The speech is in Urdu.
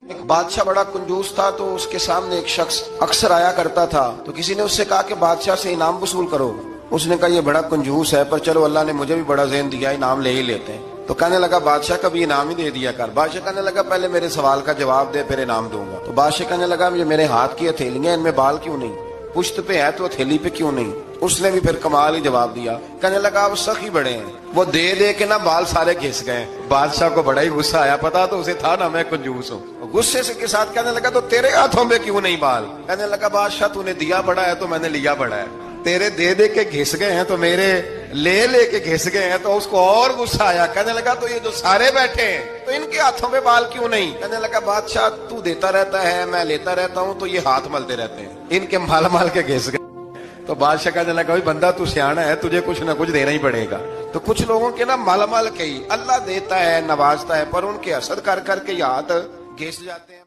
ایک بادشاہ بڑا کنجوس تھا، تو اس کے سامنے ایک شخص اکثر آیا کرتا تھا، تو کسی نے اس سے کہا کہ بادشاہ سے انعام وصول کرو۔ اس نے کہا یہ بڑا کنجوس ہے، پر چلو اللہ نے مجھے بھی بڑا ذہن دیا، انعام لے ہی لیتے ہیں۔ تو کہنے لگا بادشاہ کا بھی انعام ہی دے دیا کر۔ بادشاہ کہنے لگا پہلے میرے سوال کا جواب دے، پھر انعام دوں گا۔ تو بادشاہ کہنے لگا یہ میرے ہاتھ کی ہتھیلیاں، ان میں بال کیوں نہیں؟ پشت پہ ہے تو ہتھیلی پہ کیوں نہیں؟ اس نے بھی پھر کمال ہی جواب دیا۔ کہنے لگا آپ سخی بڑے ہیں، وہ دے دے کے نا بال سارے گھس گئے۔ بادشاہ کو بڑا ہی غصہ آیا، پتا تو اسے تھا نا میں کنجوس ہوں۔ غصے سے کے ساتھ کہنے لگا تو تیرے ہاتھوں میں کیوں نہیں بال؟ کہنے لگا بادشاہ تو نے دیا بڑا ہے تو میں نے لیا بڑا ہے، تیرے دے دے کے گھس گئے ہیں تو میرے لے لے کے گھس گئے ہیں۔ تو اس کو اور غصہ آیا، کہنے لگا تو یہ جو سارے بیٹھے ہیں تو ان کے ہاتھوں میں بال کیوں نہیں؟ کہنے لگا بادشاہ تو دیتا رہتا ہے، میں لیتا رہتا ہوں، تو یہ ہاتھ ملتے رہتے ہیں، ان کے مال مال کے گھس گئے۔ تو بادشاہ کہنے لگا بندہ تو سیانا ہے، تجھے کچھ نہ کچھ دینا ہی پڑے گا۔ تو کچھ لوگوں کے نا مال مال کے ہی اللہ دیتا ہے، نوازتا ہے، پر ان کے حسد کر کر کے یہ ہاتھ گھس جاتے ہیں۔